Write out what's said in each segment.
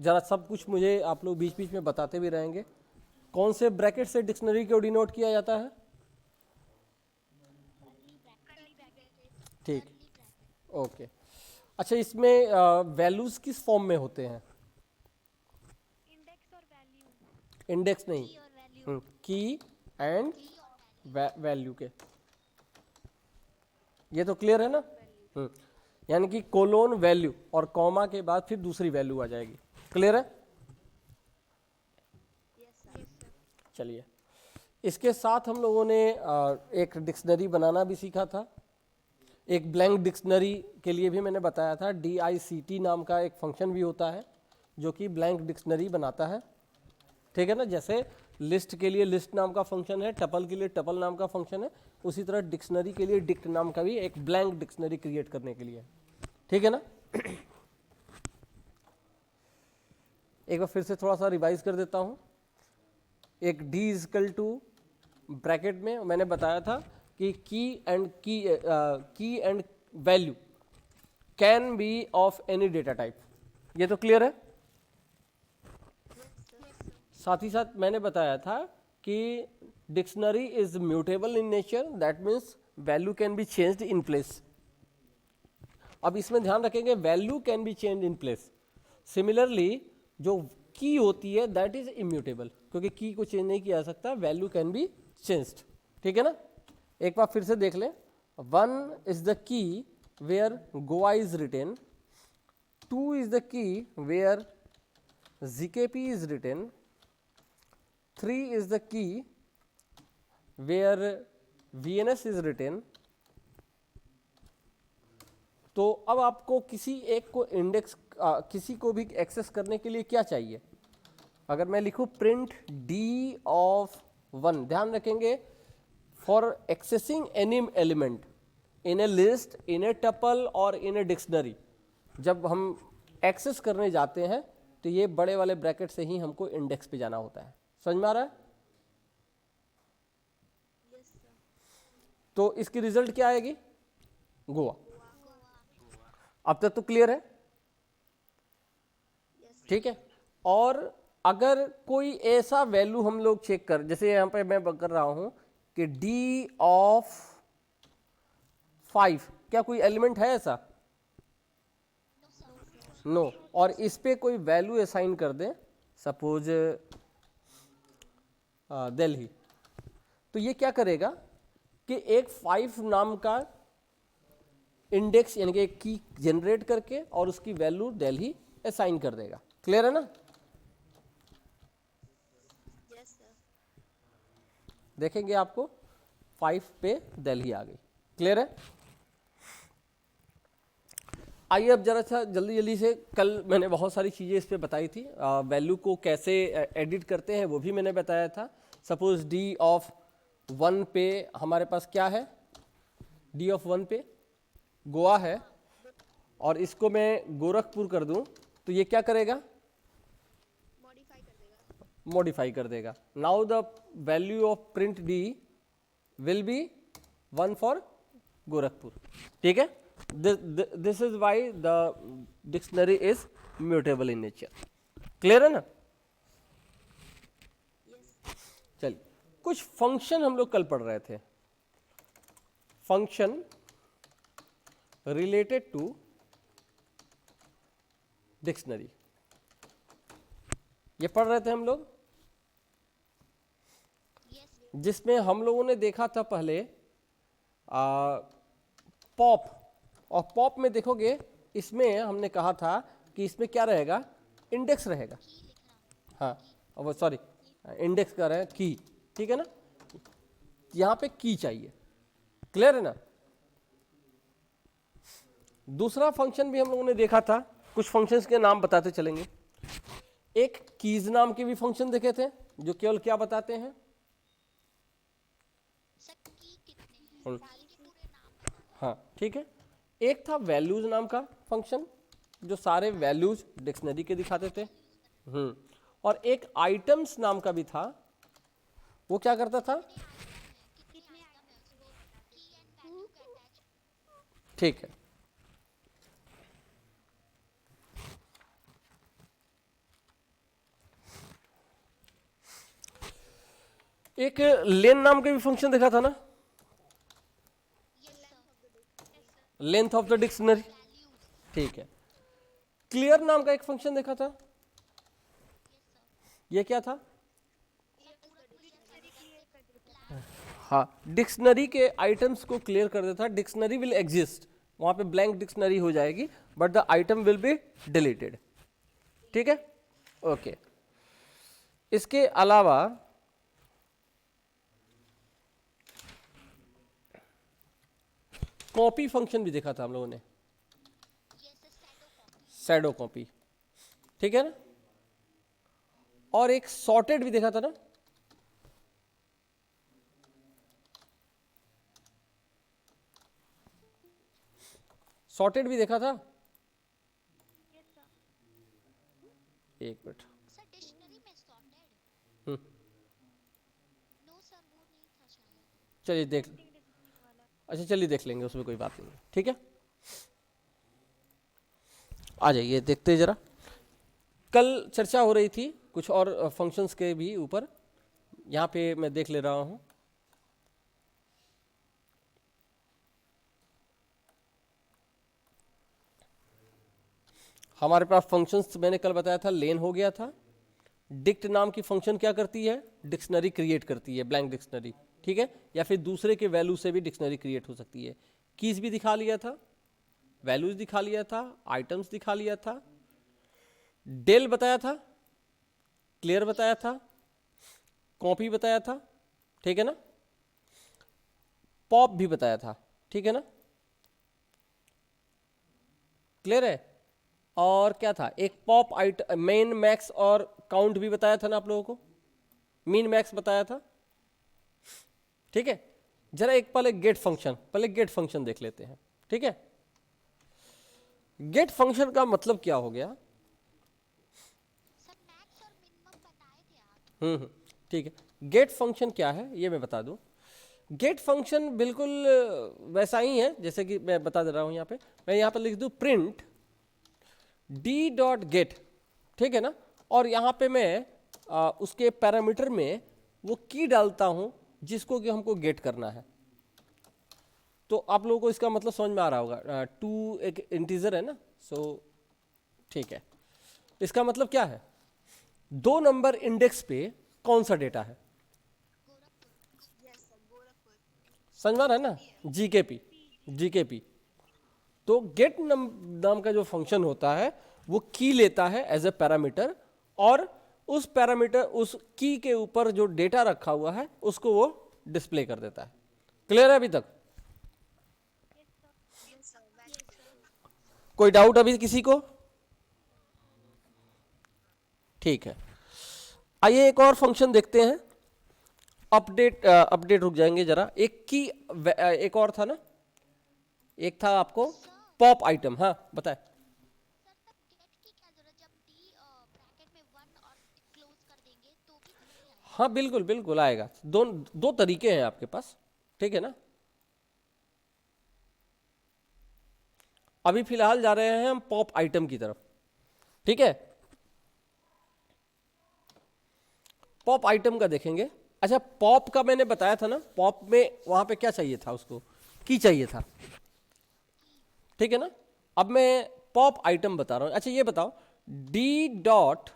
ज़रा सब कुछ मुझे आप लोग बीच बीच में बताते भी रहेंगे। कौन से ब्रैकेट से डिक्शनरी को डिनोट किया जाता है? ठीक, ओके। अच्छा, इसमें वैल्यूज़ किस फॉर्म में होते हैं? इंडेक्स और वैल्यू। इंडेक्स नहीं, की और वैल्यू। की एंड की और वैल्यू। वैल्यू के। ये तो क्लियर है ना? और वैल्यू। यानी कि कोलोन वैल्यू और कॉमा के बाद फिर दूसरी वैल्यू आ जाएगी। क्लियर है? Yes sir. Yes sir. चलिए, इसके साथ हम लोगों ने एक डिक्शनरी बनाना भी सीखा था। एक ब्लैंक डिक्शनरी के लिए भी मैंने बताया था, DICT नाम का एक फंक्शन भी होता है जो कि ब्लैंक डिक्शनरी बनाता है। ठीक है ना? जैसे लिस्ट के लिए लिस्ट नाम का फंक्शन है, टपल के लिए टपल नाम का फंक्शन है, उसी तरह डिक्शनरी के लिए डिक्ट नाम का भी एक ब्लैंक डिक्शनरी क्रिएट करने के लिए। ठीक है ना? एक बार फिर से थोड़ा सा रिवाइज कर देता हूँ। एक D इजकल टू ब्रैकेट में मैंने बताया था कि की and value can be of any data type. ये तो क्लियर है? Yes sir. साथ ही साथ मैंने बताया था कि dictionary is mutable in nature, that means value can be changed in place. अब इसमें ध्यान रखेंगे, value can be change in place. Similarly जो की होती है दैट इज इम्यूटेबल, क्योंकि की को चेंज नहीं किया जा सकता, वैल्यू कैन बी चेंज्ड। ठीक है ना? एक बार फिर से देख लें। 1 is the key where Goa is written, 2 is the key where ZKP is written, 3 is the key where VNS is written। तो अब आपको किसी एक को इंडेक्स किसी को भी एक्सेस करने के लिए क्या चाहिए? अगर मैं लिखूं प्रिंट D ऑफ 1, ध्यान रखेंगे, for accessing any element in A list, in A tuple और इन ए डिक्शनरी, जब हम एक्सेस करने जाते हैं तो ये बड़े वाले ब्रैकेट से ही हमको इंडेक्स पे जाना होता है। समझ में आ रहा है? Yes sir. तो इसकी रिजल्ट क्या आएगी? गोवा। गोवा। अब तक तो क्लियर है? यस। ठीक है। और अगर कोई ऐसा वैल्यू हम लोग चेक कर, जैसे यहाँ पे मैं कर रहा हूं कि D ऑफ 5, क्या कोई एलिमेंट है ऐसा? नो। और इस पे कोई वैल्यू असाइन कर दें, सपोज दिल्ली, तो ये क्या करेगा कि एक 5 नाम का इंडेक्स यानी कि एक की जनरेट करके और उसकी वैल्यू दिल्ली असाइन कर देगा। क्लियर है ना? Yes sir. देखेंगे आपको 5 पे दिल्ली आ गई। क्लियर है? आइए अब जरा सा जल्दी जल्दी से, कल मैंने बहुत सारी चीज़ें इस पे बताई थी, वैल्यू को कैसे एडिट करते हैं वो भी मैंने बताया था। सपोज D ऑफ 1 पे हमारे पास क्या है? D ऑफ 1 पे गोवा है, और इसको मैं गोरखपुर कर दूं तो ये क्या करेगा? मॉडिफाई कर देगा। मॉडिफाई कर देगा। Now the value of print D will be 1 for Gorakhpur. ठीक है? This is why the dictionary is mutable in nature. Clear है ना? यस। चलिए, कुछ फंक्शन हम लोग कल पढ़ रहे थे, फंक्शन रिलेटेड टू डिक्शनरी, ये पढ़ रहे थे हम लोग, यस। जिसमें हम लोगों ने देखा था पहले पॉप। और पॉप में देखोगे, इसमें हमने कहा था कि इसमें क्या रहेगा? इंडेक्स रहेगा। की लिखना। हाँ, वो सॉरी, इंडेक्स का रहे की। ठीक है ना? यहाँ पे की चाहिए। क्लियर है ना? दूसरा फंक्शन भी हम लोगों ने देखा था, कुछ फंक्शंस के नाम बताते चलेंगे। एक कीज नाम के भी फंक्शन देखे थे जो केवल क्या बताते हैं? सर की कितने हैं? की के पूरे नाम बताते हैं। हाँ, ठीक है। एक था वैल्यूज नाम का फंक्शन जो सारे वैल्यूज डिक्शनरी के दिखाते थे। और एक आइटम्स नाम का भी था, वो क्या करता था? कितने आइटम है उसको बताते की एंड वैल्यू का अटैच। ठीक है। एक लेन नाम का भी फंक्शन देखा था ना, लेंथ ऑफ द डिक्शनरी, ठीक है। क्लियर नाम का एक फंक्शन देखा था, ये क्या था? हाँ, डिक्शनरी के आइटम्स को क्लियर कर देता है। डिक्शनरी विल एग्जिस्ट, वहां पे ब्लैंक डिक्शनरी हो जाएगी, but the item will be deleted, ठीक है, ओके। इसके अलावा कॉपी फंक्शन भी देखा था हम लोगों ने, शैडो कॉपी, ठीक है ना, और एक सॉर्टेड भी देखा था ना, सॉर्टेड भी देखा था। एक मिनट, सर डिक्शनरी में सॉर्टेड, हम्म, नो सर वो नहीं था शायद। चलिए देख, अच्छा चलिए देख लेंगे, उसमें कोई बात नहीं, ठीक है। आ जाइए देखते हैं जरा। कल चर्चा हो रही थी कुछ और फंक्शंस के भी ऊपर, यहाँ पे मैं देख ले रहा हूँ। हमारे पास फंक्शंस मैंने कल बताया था, लेन हो गया था। डिक्ट नाम की फंक्शन क्या करती है? डिक्शनरी क्रिएट करती है, ब्लैंक डिक्शनरी, ठीक है, या फिर दूसरे के वैल्यू से भी डिक्शनरी क्रिएट हो सकती है। कीज भी दिखा लिया था, वैल्यूज दिखा लिया था, आइटम्स दिखा लिया था, डेल बताया था, क्लियर बताया था, कॉपी बताया था, ठीक है ना, पॉप भी बताया था, ठीक है ना, क्लियर है। और क्या था, एक पॉप आइटम, मेन मैक्स और काउंट भी बताया था ना आप लोगों को, मीन मैक्स बताया था, ठीक है। जरा एक पहले गेट फंक्शन, पहले गेट फंक्शन देख लेते हैं, ठीक है। गेट फंक्शन का मतलब क्या हो गया? सर मैक्स और मिनिमम बताए थे आप। ठीक है। गेट फंक्शन क्या है ये मैं बता दूं। गेट फंक्शन बिल्कुल वैसा ही है जैसे कि मैं बता दे रहा हूं। यहाँ पे मैं यहाँ पर लिख दूं प्रिंट डी डॉट गेट, ठीक है ना, और यहाँ पे मैं उसके पैरामीटर में वो की डालता हूं जिसको कि हमको गेट करना है। तो आप लोगों को इसका मतलब समझ में आ रहा होगा, टू एक इंटीजर है ना, सो ठीक है। इसका मतलब क्या है, 2 नंबर इंडेक्स पे कौन सा डेटा है, समझ में आ रहा है ना, जीकेपी, जीकेपी। तो गेट नाम का जो फंक्शन होता है वो की लेता है एज ए पैरामीटर, और उस पैरामीटर, उस की के ऊपर जो डेटा रखा हुआ है उसको वो डिस्प्ले कर देता है। क्लियर है अभी तक? कोई डाउट अभी किसी को? ठीक है, आइए एक और फंक्शन देखते हैं। अपडेट, अपडेट रुक जाएंगे जरा। एक की, एक और था ना, एक था आपको पॉप आइटम, हाँ बताए। सर तब गेट की क्या जरूरत, जब डी ब्रैकेट में 1 और क्लोज कर देंगे तो भी आएगा। हाँ बिल्कुल बिल्कुल आएगा। दो तरीके हैं आपके पास, ठीक है ना। अभी फिलहाल जा रहे हैं हम पॉप आइटम की तरफ, ठीक है। पॉप आइटम का देखेंगे। अच्छा, पॉप का मैंने बताया था ना, पॉप में वहां पे क्या चाहिए था, उसको की चाहिए था, ठीक है ना। अब मैं पॉप आइटम बता रहा हूं। अच्छा ये बताओ, डी डॉट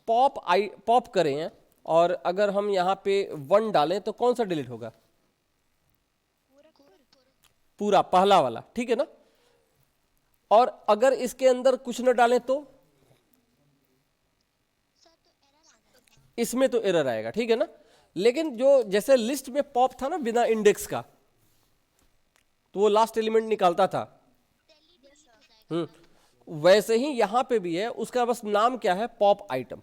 पॉप पॉप करें और अगर हम यहाँ पे 1 डालें तो कौन सा डिलीट होगा? पूरा पहला वाला, ठीक है ना। और अगर इसके अंदर कुछ न डालें तो सर तो एरर आ जाएगा। इसमें तो एरर आएगा, ठीक है ना। लेकिन जो जैसे लिस्ट में पॉप था ना बिना इंडेक्स का, तो वो लास्ट एलिमेंट निकालता था, डिलीट हो जाएगा। वैसे ही यहां पे भी है। उसका बस नाम क्या है, पॉप आइटम,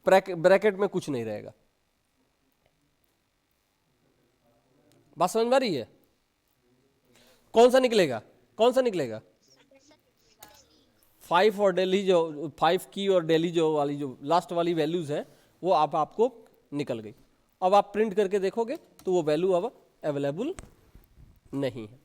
ब्रैकेट में कुछ नहीं रहेगा। बात समझ में आ रही है? कौन सा निकलेगा, कौन सा निकलेगा? 5 और डेली, जो 5 की और डेली जो वाली, जो लास्ट वाली वैल्यूज है वो आपको निकल गई। अब आप प्रिंट करके देखोगे तो वो वैल्यू अब अवेलेबल नहीं है।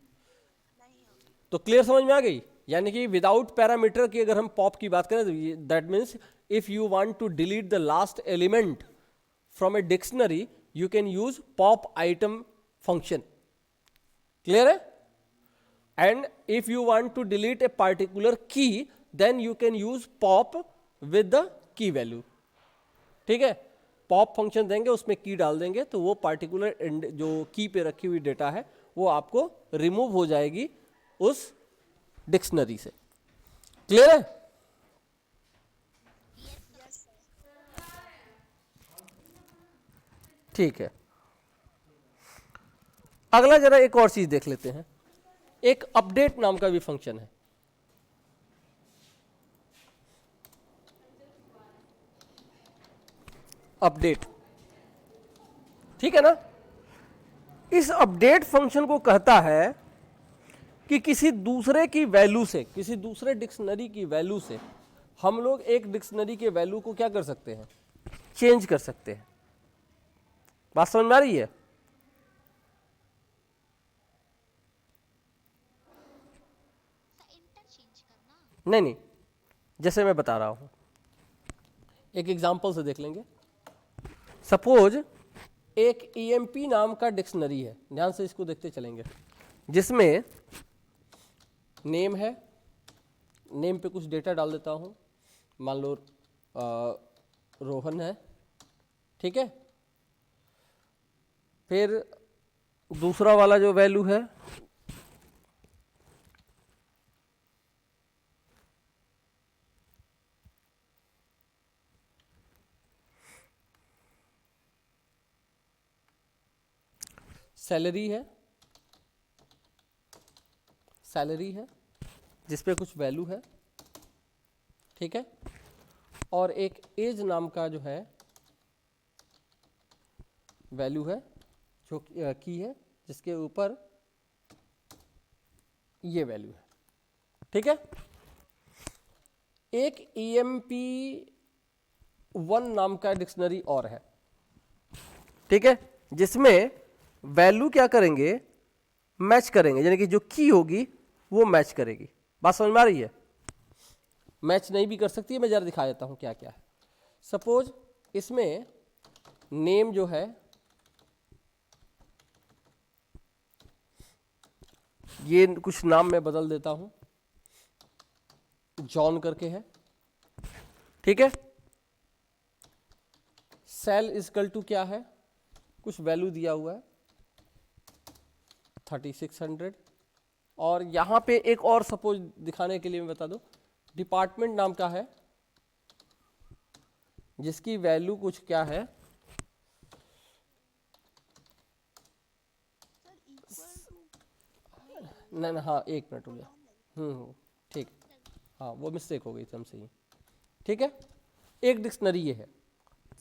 तो क्लियर समझ में आ गई? यानी कि विदाउट पैरामीटर की अगर हम पॉप की बात करें तो that means if you want to delete the last element from a dictionary, you can use pop item function. Clear है? And if you want to delete a particular key, then you can use pop with the key value. ठीक है, pop function देंगे, उसमें की डाल देंगे तो वो पार्टिकुलर जो की पे रखी हुई डेटा है वो आपको रिमूव हो जाएगी उस डिक्शनरी से. क्लियर है? ठीक है, अगला जरा एक और चीज देख लेते हैं. एक अपडेट नाम का भी फंक्शन है. अपडेट, ठीक है ना. इस अपडेट फंक्शन को कहता है कि किसी दूसरे की वैल्यू से, किसी दूसरे डिक्शनरी की वैल्यू से हम लोग एक डिक्शनरी के वैल्यू को क्या कर सकते हैं, चेंज कर सकते हैं. बात समझ में आ रही है? इंटरचेंज करना नहीं, जैसे मैं बता रहा हूं, एक एग्जांपल से देख लेंगे. सपोज एक EMP नाम का डिक्शनरी है, ध्यान से इसको देखते चलेंगे, जिसमें नेम है. नेम पे कुछ डेटा डाल देता हूं, मान लो रोहन है. ठीक है, फिर दूसरा वाला जो वैल्यू है सैलरी है. सैलरी है जिस पे कुछ वैल्यू है. ठीक है, और एक एज नाम का जो है वैल्यू है जो की है, जिसके ऊपर ये वैल्यू है. ठीक है, एक EMP1 नाम का डिक्शनरी और है. ठीक है, जिसमें वैल्यू क्या करेंगे, मैच करेंगे, यानी कि जो की होगी वो मैच करेगी. बात समझ में आ रही है? मैच नहीं भी कर सकती है, मैं जरा दिखा देता हूं क्या क्या है. सपोज इसमें नेम जो है ये कुछ नाम मैं बदल देता हूं, जॉन करके है. ठीक है, सेल इजकल टू क्या है, कुछ वैल्यू दिया हुआ है 3600. और यहां पे एक और सपोज दिखाने के लिए मैं बता दूं, डिपार्टमेंट नाम का है जिसकी वैल्यू कुछ क्या है, नहीं, हाँ एक मिनट हो गया. ठीक, हाँ वो मिस्टेक हो गई थी हमसे ही. ठीक है, एक डिक्शनरी ये है,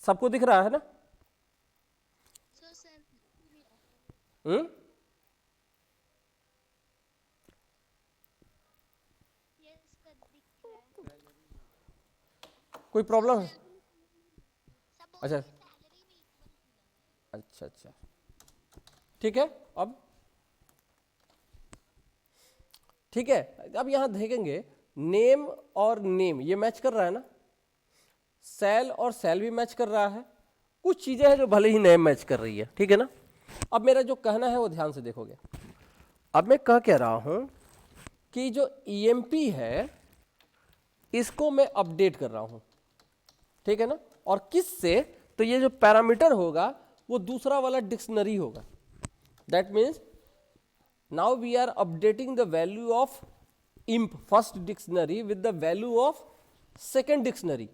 सबको दिख रहा है ना? कोई प्रॉब्लम है? अच्छा अच्छा अच्छा, ठीक है. अब ठीक है, अब यहां देखेंगे नेम और नेम ये मैच कर रहा है ना, सेल और सेल भी मैच कर रहा है. कुछ चीजें हैं जो भले ही नेम मैच कर रही है. ठीक है ना. अब मेरा जो कहना है वो ध्यान से देखोगे. अब मैं कह रहा हूं कि जो EMP है इसको मैं अपडेट कर रहा हूं. ठीक है ना, और किससे, तो ये जो पैरामीटर होगा वो दूसरा वाला डिक्शनरी होगा. That means now we are updating the value of IMP first dictionary with the value of second dictionary.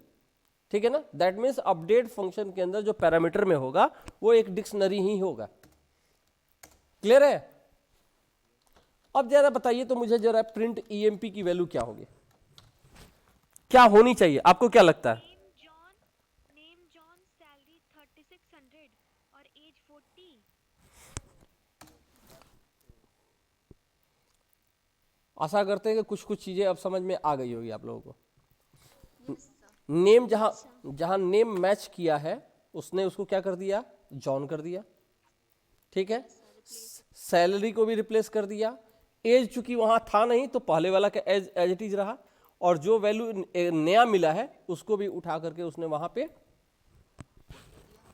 ठीक है ना, दैट मीन्स अपडेट फंक्शन के अंदर जो पैरामीटर में होगा वो एक डिक्शनरी ही होगा. क्लियर है? अब जरा बताइए तो मुझे जरा प्रिंट EMP की वैल्यू क्या होगी, क्या होनी चाहिए, आपको क्या लगता है? नेम जॉन सैलरी 3600 और एज 40. आशा करते हैं कि कुछ कुछ चीजें अब समझ में आ गई होगी आप लोगों को. नेम जहां नेम मैच किया है उसने उसको क्या कर दिया, जॉन कर दिया. ठीक है, सैलरी को भी रिप्लेस कर दिया. एज चूंकि वहां था नहीं तो पहले वाला का एज इट इज रहा, और जो वैल्यू नया मिला है उसको भी उठा करके उसने वहां पे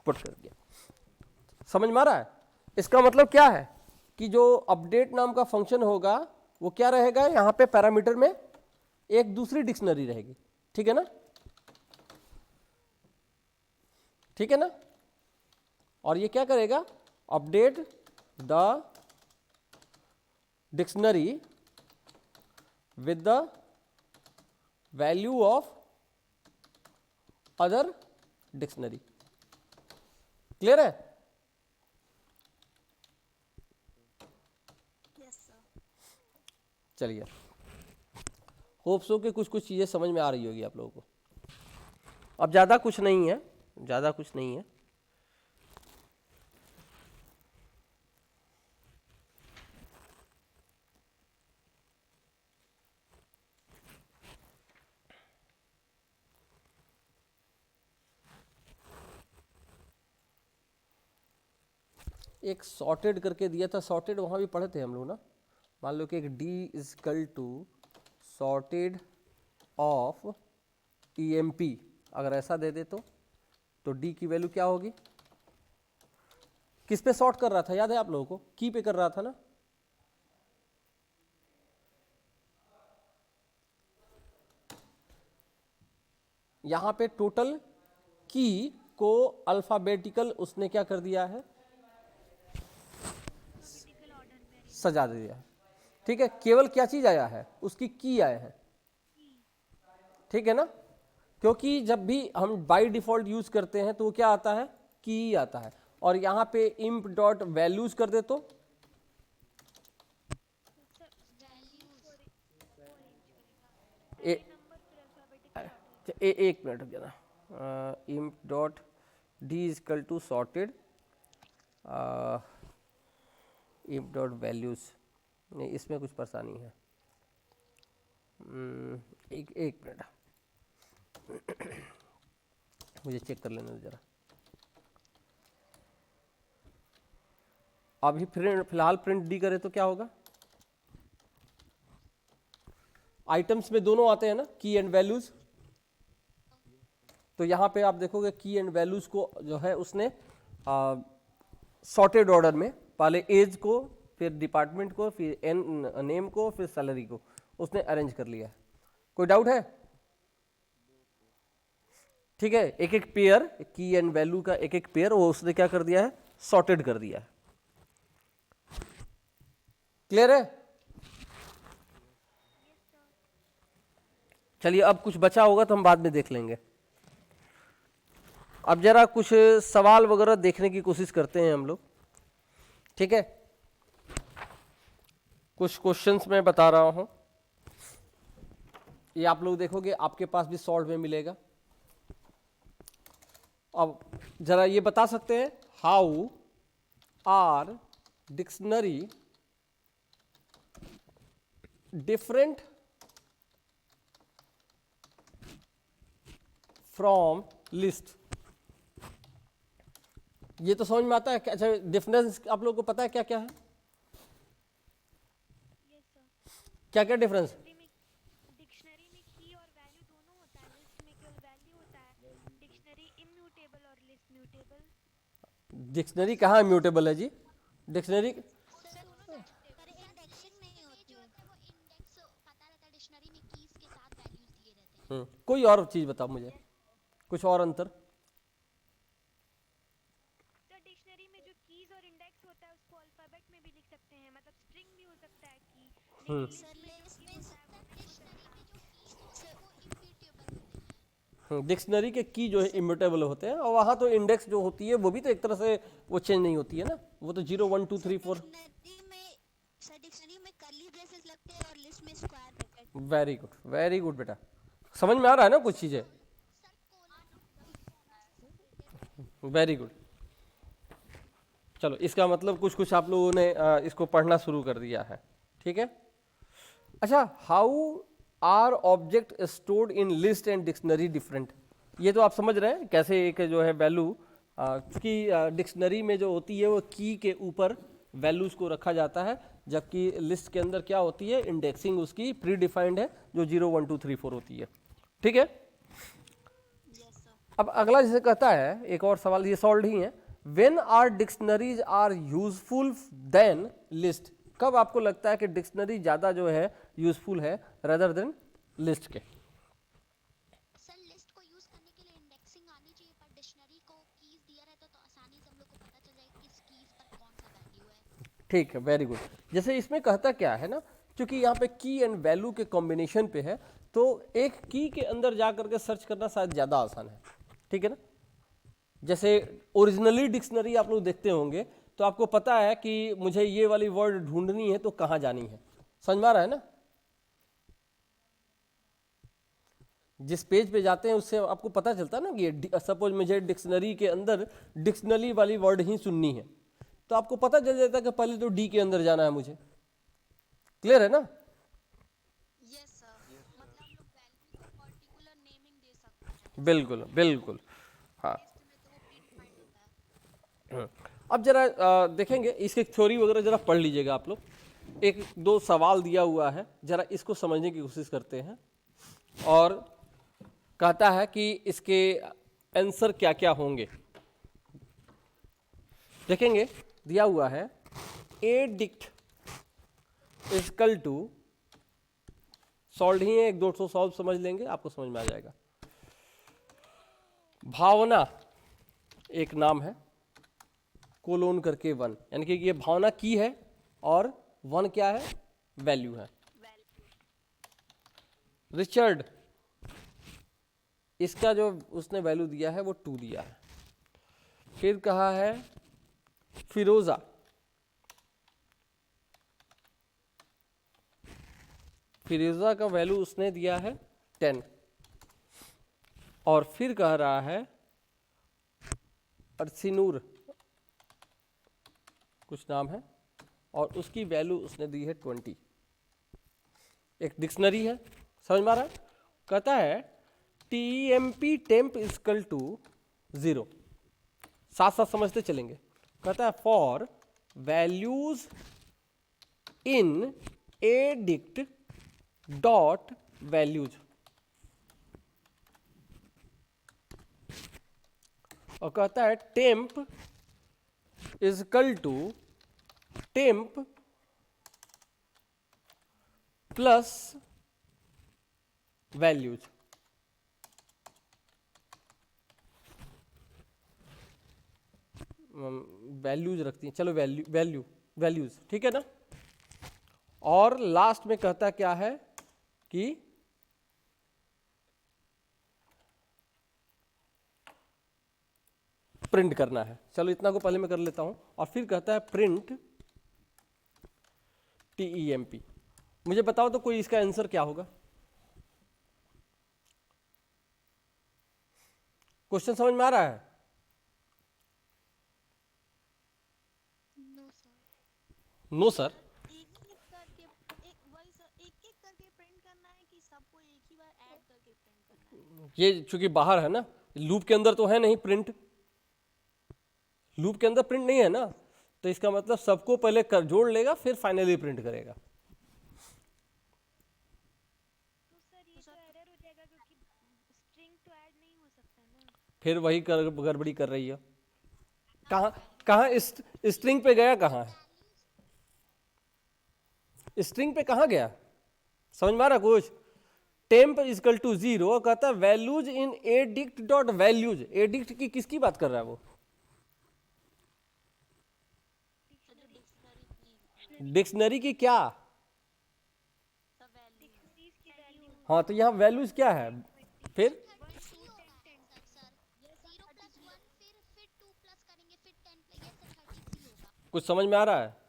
पुट कर दिया। समझ में आ रहा है? इसका मतलब क्या है कि जो अपडेट नाम का फंक्शन होगा वो क्या रहेगा, यहाँ पे पैरामीटर में एक दूसरी डिक्शनरी रहेगी, ठीक है ना, ठीक है ना। और ये क्या करेगा, update the dictionary with the value of other dictionary. Clear है? चलिए, होप सो कि कुछ कुछ चीज़ें समझ में आ रही होगी आप लोगों को। अब ज़्यादा कुछ नहीं है, ज़्यादा कुछ नहीं है। एक सॉर्टेड करके दिया था, सॉर्टेड वहाँ भी पढ़े थे हम लोग ना। मान लो कि एक D is equal to sorted of EMP, अगर ऐसा दे दे तो D की वैल्यू क्या होगी? किस पे सॉर्ट कर रहा था, याद है आप लोगों को? की पे कर रहा था ना। यहाँ पे टोटल की को अल्फाबेटिकल उसने क्या कर दिया है, सजा दिया है, ठीक है। केवल क्या चीज आया है, उसकी की आया है, ठीक है ना। क्योंकि जब भी हम बाय डिफॉल्ट यूज करते हैं तो वो क्या आता है, की आता है। और यहाँ पे imp डॉट वैल्यूज कर दे तो एक मिनट रुक जाना, imp dot D is equal to sorted imp dot values, नहीं इसमें कुछ परेशानी है। एक मिनट मुझे चेक कर लेने दो जरा। अभी फिलहाल प्रिंट डी करे तो क्या होगा, आइटम्स में दोनों आते हैं ना, की एंड वैल्यूज। तो यहाँ पे आप देखोगे की एंड वैल्यूज को जो है उसने सॉर्टेड ऑर्डर में पहले एज को, फिर डिपार्टमेंट को, फिर नेम को, फिर सैलरी को उसने अरेंज कर लिया है। कोई डाउट है? ठीक है, एक एक पेयर की एंड वैल्यू का एक एक पेयर वो उसने क्या कर दिया है, सॉर्टेड कर दिया है। क्लियर है? चलिए, अब कुछ बचा होगा तो हम बाद में देख लेंगे। अब जरा कुछ सवाल वगैरह देखने की कोशिश करते हैं हम लोग, ठीक है। कुछ क्वेश्चंस मैं बता रहा हूं, ये आप लोग देखोगे आपके पास भी सॉल्व में मिलेगा। अब जरा ये बता सकते हैं, how are dictionary different from list. ये तो समझ में आता है क्या? अच्छा, डिफरेंस आप लोगों को पता है क्या क्या है, क्या क्या डिफरेंस? डिक्शनरी में की और वैल्यू दोनों होता है, लिस्ट में केवल वैल्यू होता है। डिक्शनरी इम्यूटेबल और लिस्ट म्यूटेबल। डिक्शनरी कहाँ म्यूटेबल है जी? डिक्शनरी इंडेक्सिंग नहीं होती है, वो इंडेक्स पता रहता है डिक्शनरी में कीज के साथ वैल्यूज दिए रहते हैं। कोई और चीज बताओ मुझे, कुछ और अंतर। तो डिक्शनरी में जो कीज और इंडेक्स होता है उसको अल्फाबेट में भी लिख सकते हैं, मतलब स्ट्रिंग भी हो सकता है की। सर लिस्ट में डिक्शनरी में जो कीज होते हैं वो इम्यूटेबल होते हैं। डिक्शनरी के की जो है इम्यूटेबल होते हैं, और वहाँ तो इंडेक्स जो होती है वो भी तो एक तरह से वो चेंज नहीं होती है ना, वो तो 0 1 2 3 4। डिक्शनरी में कर्ली ब्रेसेस लगते हैं और लिस्ट में स्क्वायर ब्रैकेट। वेरी गुड बेटा, समझ में आ रहा है ना कुछ चीजें? Very good. चलो, इसका मतलब कुछ कुछ आप लोगों ने इसको पढ़ना शुरू कर दिया है, ठीक है। अच्छा, how are object stored in list and dictionary different, ये तो आप समझ रहे हैं कैसे एक जो है वैल्यू, क्योंकि डिक्शनरी में जो होती है वो की के ऊपर वैल्यूज को रखा जाता है, जबकि लिस्ट के अंदर क्या होती है, इंडेक्सिंग उसकी प्री डिफाइंड है जो 0 1 2 3 4 होती है, ठीक है। अब अगला जैसे कहता है, एक और सवाल ये सॉल्व ही है, when are dictionaries are useful then list. कब आपको लगता है कि डिक्शनरी ज़्यादा जो है यूजफुल है रदर देन लिस्ट के? सर लिस्ट को यूज करने के लिए इंडेक्सिंग आनी चाहिए, पर डिक्शनरी को कीज दिया रहता तो आसानी से हम लोग को पता चल जाएगा किस कीज पर कौन सा वैल्यू है। ठीक है, वेरी गुड। जैसे इसमें कहता क्या है ना, क्योंकि यहाँ पे की एंड वैल्यू के कॉम्बिनेशन पे है, तो एक की के अंदर जा करके सर्च करना शायद ज़्यादा आसान है, ठीक है ना। जैसे ओरिजिनली डिक्शनरी आप लोग देखते होंगे तो आपको पता है कि मुझे ये वाली वर्ड ढूंढनी है तो कहाँ जानी है, समझ में आ रहा है ना। जिस पेज पे जाते हैं उससे आपको पता चलता है ना कि सपोज मुझे डिक्शनरी के अंदर डिक्शनरी वाली वर्ड ही सुननी है, तो आपको पता चल जाता है कि पहले तो डी के अंदर जाना है मुझे। क्लियर है ना? यस सर, मतलब हम लोग वैल्यू को पर्टिकुलर नेमिंग दे सकते हैं। बिल्कुल बिल्कुल, हाँ। लिस्ट में तो वो प्रीडिफाइंड होता है। अब जरा देखेंगे इसके थ्योरी वगैरह जरा पढ़ लीजिएगा आप लोग। एक दो सवाल दिया हुआ है, जरा इसको समझने की कोशिश करते हैं, और कहता है कि इसके आंसर क्या क्या होंगे। देखेंगे दिया हुआ है ए डिक्ट इजकल टू, सॉल्व ही है, एक दो सौ सॉल्व समझ लेंगे आपको समझ में आ जाएगा। भावना एक नाम है, कोलोन करके वन, यानी कि ये भावना की है और वन क्या है, वैल्यू है। रिचर्ड, इसका जो उसने वैल्यू दिया है वो 2 दिया है। फिर कहा है फिरोजा, फिरोजा का वैल्यू उसने दिया है 10। और फिर कह रहा है अरसिनूर, कुछ नाम है, और उसकी वैल्यू उसने दी है 20। एक डिक्शनरी है, समझ में आ रहा है। कहता है टीएमपी टेम्प इजकल टू 0, साथ साथ समझते चलेंगे। कहता है for values in a dict dot values, और कहता है temp is equal to temp plus values. Values रखती हैं, चलो वैल्यूज, ठीक है ना। और लास्ट में कहता क्या है कि प्रिंट करना है। चलो इतना को पहले मैं कर लेता हूं, और फिर कहता है प्रिंट टीईएमपी। मुझे बताओ तो कोई इसका आंसर क्या होगा? क्वेश्चन समझ में आ रहा है? No sir. नो सर, एक-एक करके वही सर एक-एक करके प्रिंट करना है कि सबको एक ही बार ऐड करके प्रिंट करना है? ये चूंकि बाहर है ना, लूप के अंदर तो है नहीं प्रिंट, लूप के अंदर प्रिंट नहीं है ना, तो इसका मतलब सबको पहले कर जोड़ लेगा फिर फाइनली प्रिंट करेगा। तो सर ये तो एरर हो जाएगा क्योंकि स्ट्रिंग तो ऐड नहीं हो सकता ना। फिर वही गड़बड़ी कर रही है। कहाँ कहाँ स्ट्रिंग पे गया, कहाँ है स्ट्रिंग पे, कहाँ गया? समझ में आ रहा कुछ? टेम्प इजकल टू 0, कहता है values in addict dot values. Addict की किसकी बात कर रहा है वो? डिक्शनरी की क्या? डिक्शनरीज की वैल्यू हाँ, तो यहाँ वैल्यूज क्या है फिर? 32 होगा सर। 0 प्लस 1 फिर 2 प्लस करेंगे फिर 10 पे, ये सर 33 होगा। कुछ समझ में आ रहा है?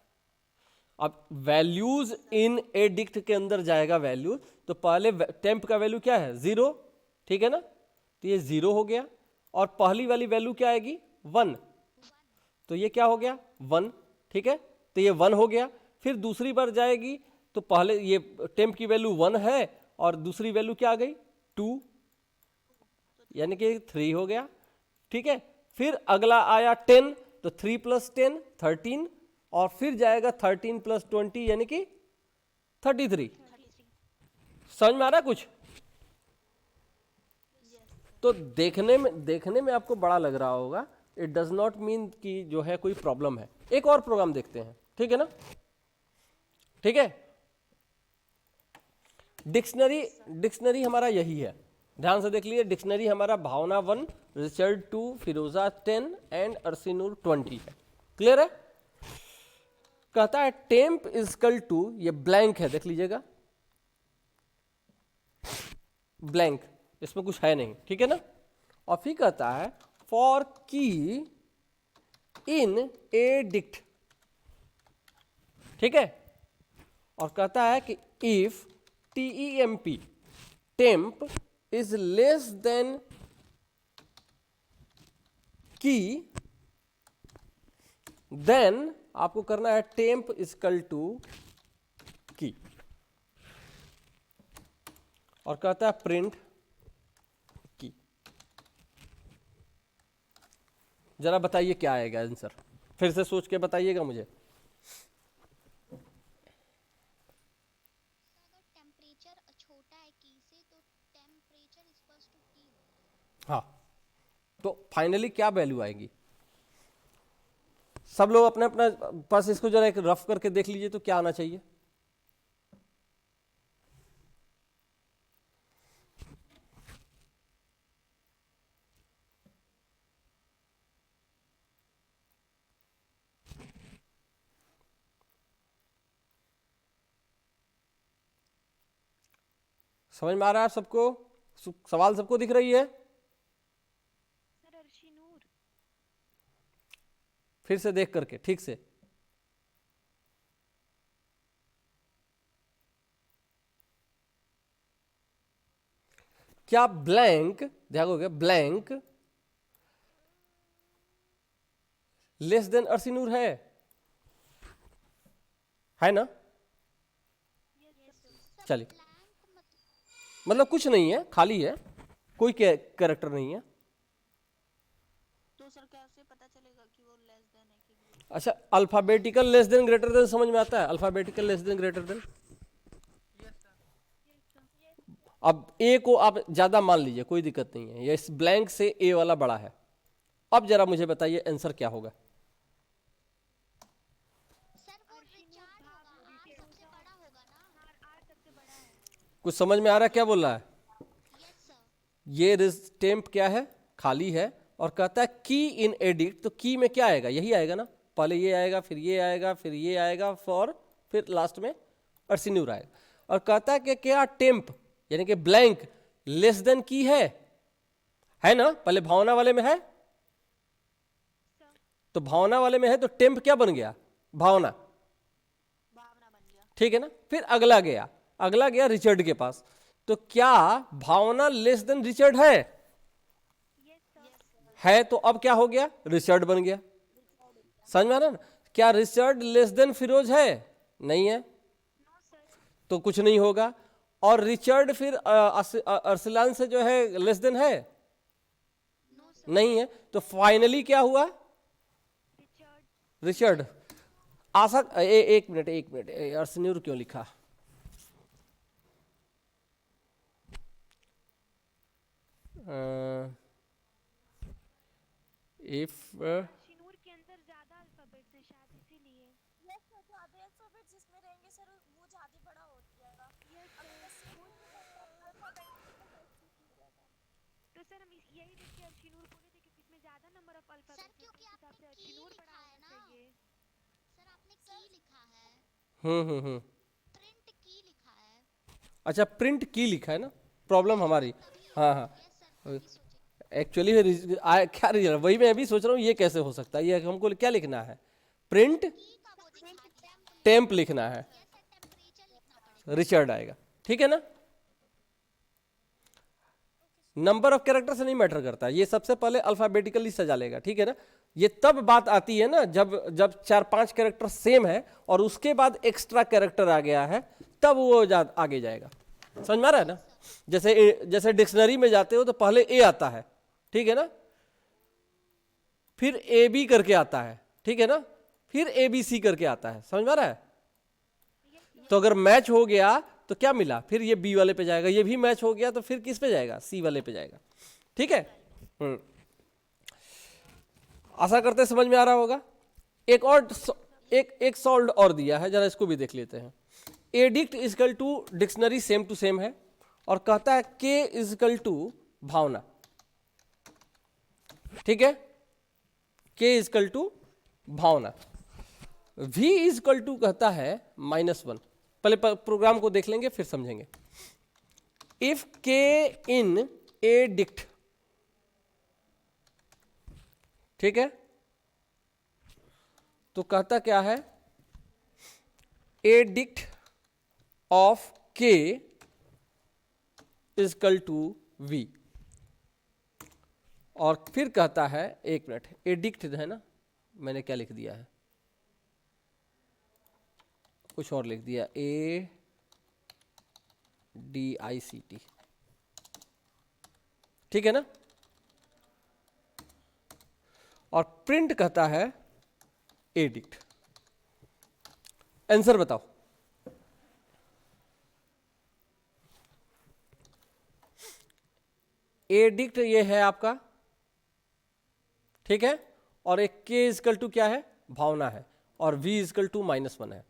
अब वैल्यूज इन एडिक्ट के अंदर जाएगा वैल्यू, तो पहले टेम्प का वैल्यू क्या है, 0, ठीक है ना, तो ये 0 हो गया। और पहली वाली वैल्यू क्या आएगी, 1, तो ये क्या हो गया 1, ठीक है, तो ये 1 हो गया। फिर दूसरी बार जाएगी तो पहले ये टेम्प की वैल्यू 1 है और दूसरी वैल्यू क्या आ गई 2, यानी कि 3 हो गया, ठीक है। फिर अगला आया 10, तो 3 प्लस 10 13, और फिर जाएगा 13 प्लस 20 यानी कि 33। समझ में आ रहा है कुछ? तो देखने में आपको बड़ा लग रहा होगा, इट डज नॉट मीन कि जो है कोई प्रॉब्लम है। एक और प्रोग्राम देखते हैं, ठीक है ना? ठीक है, डिक्शनरी हमारा यही है, ध्यान से देख लीजिए। डिक्शनरी हमारा भावना 1, रिचर्ड 2, फिरोजा 10 एंड अर्सिनूर 20 है। क्लियर है? कहता है टेम्प इजकल टू, ये ब्लैंक है, देख लीजिएगा, ब्लैंक, इसमें कुछ है नहीं, ठीक है ना? और फिर कहता है फॉर की इन ए डिक्ट, ठीक है? और कहता है कि if TEMP temp is less than की, देन आपको करना है टेम्प इजकल टू की, और कहता है प्रिंट की। जरा बताइए क्या आएगा आंसर, फिर से सोच के बताइएगा मुझे। अगर टेम्परेचर छोटा है की से तो टेम्परेचर इक्वल्स टू की। हाँ, तो फाइनली क्या वैल्यू आएगी? सब लोग अपने अपना पास इसको जरा एक रफ करके देख लीजिए, तो क्या आना चाहिए? समझ में आ रहा है सबको? सवाल सबको दिख रही है? सर अर्शिनूर। फिर से देख करके ठीक से। क्या ब्लैंक, देखोगे ब्लैंक लेस देन अर्सिनूर है ना? चलिए, मतलब कुछ नहीं है, खाली है, कोई कैरेक्टर नहीं है। तो सर कैसे पता चलेगा कि वो लेस देन है कि अच्छा, alphabetical less than greater than समझ में आता है? Alphabetical less than greater than, अब ए को आप ज्यादा मान लीजिए, कोई दिक्कत नहीं है, ये इस ब्लैंक से ए वाला बड़ा है। अब जरा मुझे बताइए आंसर क्या होगा? सर वो रिचार्ड होगा, आर सबसे बड़ा होगा ना। आर सबसे बड़ा है। कुछ समझ में आ रहा है क्या बोल रहा है? Yes sir. ये टेम्प क्या है? खाली है, और कहता है की इन एडिक्ट, तो की में क्या आएगा? यही आएगा ना, पहले ये आएगा, फिर ये आएगा, फिर ये आएगा, फिर लास्ट में अर्सिन्यूर आएगा। और कहता है कि क्या टेम्प यानी कि ब्लैंक लेस देन की है ना? पहले भावना वाले में है, तो भावना वाले में है, तो टेम्प क्या बन गया? भावना, भावना बन गया। ठीक है ना? फिर अगला गया रिचर्ड के पास, तो क्या भावना लेस देन रिचर्ड है? तो अब क्या हो गया? रिचर्ड बन गया। समझ में आ रहा ना? क्या रिचर्ड लेस देन फिरोज है? नहीं है, तो कुछ नहीं होगा। और रिचर्ड फिर अर्सलान से जो है लेस देन है? नहीं है, तो फाइनली क्या हुआ? रिचर्ड। आशा एक मिनट, अर्सन्यूर क्यों लिखा? इफ अर्शिनूर के अंदर ज्यादा अल्फाबेट्स हैं शायद इसीलिए। यस सर, ज्यादा अल्फाबेट जिसमें रहेंगे सर वो ज्यादा बड़ा हो जाएगा। अगर जैसे कोई भी अल्फाबेट तो सर हम यही देख के अर्शिनूर बोले थे क्योंकि इसमें ज्यादा नंबर ऑफ अल्फाबेट्स हैं, क्योंकि उस हिसाब से आपने की अर्शिनूर लिखा बड़ा है होना ना। चाहिए। सर आपने की लिखा है, हम्म। प्रिंट की लिखा है। अच्छा, प्रिंट की लिखा है ना, प्रॉब्लम हमारी। हाँ, यस सर, तभी सोचे। एक्चुअली क्या रिजल्ट, वही मैं अभी सोच रहा हूँ ये कैसे हो सकता है। ये हमको क्या लिखना है? प्रिंट की का वो दिखा टेम्प। टेम्प लिखना है, यस सर, टेम्परेचर लिखना पड़ेगा। रिचर्ड आएगा, ठीक है ना? नंबर ऑफ कैरेक्टर से नहीं मैटर करता, ये सबसे पहले अल्फाबेटिकली सजा लेगा, ठीक है ना? ये तब बात आती है ना जब 4-5 कैरेक्टर सेम है और उसके बाद एक्स्ट्रा कैरेक्टर आ गया है, तब वो आगे जाएगा। समझ में आ रहा है ना? जैसे डिक्शनरी में जाते हो तो पहले ए आता है, ठीक है ना? फिर ए बी करके आता है, ठीक है ना? फिर ए बी सी करके आता है। समझ में आ रहा है? तो अगर मैच हो गया तो क्या मिला? फिर ये बी वाले पे जाएगा, ये भी मैच हो गया तो फिर किस पे जाएगा? सी वाले पे जाएगा। ठीक है। आशा करते हैं समझ में आ रहा होगा। एक और एक सॉल्व और दिया है, जरा इसको भी देख लेते हैं। A dict is equal to dictionary same to same है और कहता है के इजकल टू भावना, ठीक है, k is equal to Bhavna. v is equal to कहता है -1। पहले प्रोग्राम को देख लेंगे फिर समझेंगे। इफ के इन ए डिक्ट, ठीक है, तो कहता क्या है, ए डिक्ट ऑफ के इजकल टू v। और फिर कहता है, एक मिनट, एडिक्ट है ना, मैंने क्या लिख दिया है, कुछ और लिख दिया, ADICT, ठीक है ना। और प्रिंट कहता है एडिक्ट। आंसर बताओ। एडिक्ट ये है आपका, ठीक है, और एक के इजकल टू क्या है, भावना है, और v इजकल टू -1 है।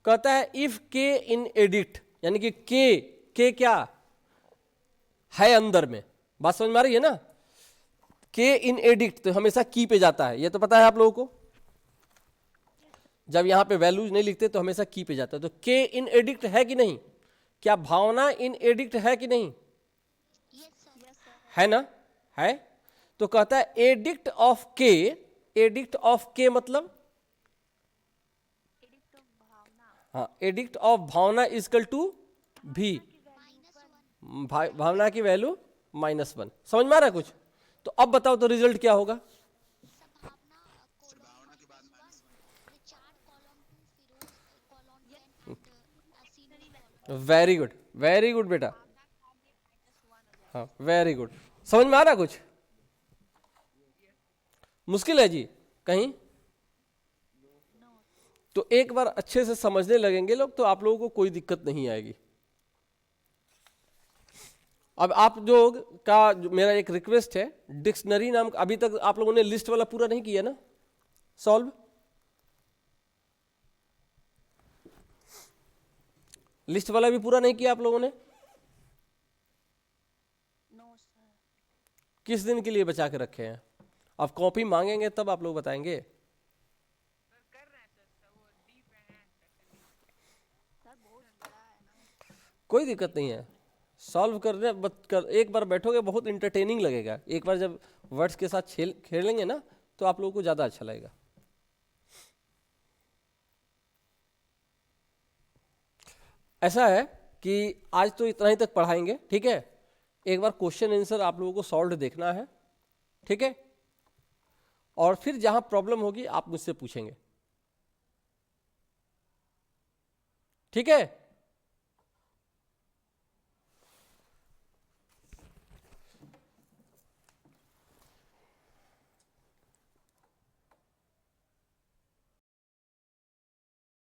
कहता है इफ के इन एडिक्ट, यानी कि के क्या है अंदर में, बात समझ में आ रही है ना। के इन एडिक्ट तो हमेशा की पे जाता है, ये तो पता है आप लोगों को। जब यहां पे वैल्यूज नहीं लिखते तो हमेशा की पे जाता है। तो के इन एडिक्ट है कि नहीं, क्या भावना इन एडिक्ट है कि नहीं, है ना, है। तो कहता है a dict of k, a dict of k मतलब, हाँ, a dict of Bhavna is equal to भी, भावना की वैल्यू -1। समझ में आ रहा है कुछ। तो अब बताओ तो रिजल्ट क्या होगा। वेरी गुड, वेरी गुड बेटा, हाँ वेरी गुड। समझ में आ रहा कुछ, मुश्किल है जी कहीं। तो एक बार अच्छे से समझने लगेंगे लोग तो आप लोगों को कोई दिक्कत नहीं आएगी। अब आप लोग का मेरा एक रिक्वेस्ट है, डिक्शनरी नाम, अभी तक आप लोगों ने लिस्ट वाला पूरा नहीं किया ना सॉल्व, लिस्ट वाला भी पूरा नहीं किया आप लोगों ने। किस दिन के लिए बचा के रखे हैं। अब कॉपी मांगेंगे तब आप लोग बताएंगे। कोई दिक्कत नहीं है, सॉल्व करने एक बार बैठोगे बहुत इंटरटेनिंग लगेगा। एक बार जब वर्ड्स के साथ खेलेंगे ना तो आप लोगों को ज़्यादा अच्छा लगेगा। ऐसा है कि आज तो इतना ही तक पढ़ाएंगे, ठीक है। एक बार क्वेश्चन आंसर आप लोगों को सॉल्व देखना है, ठीक है। और फिर जहां प्रॉब्लम होगी आप मुझसे पूछेंगे, ठीक है।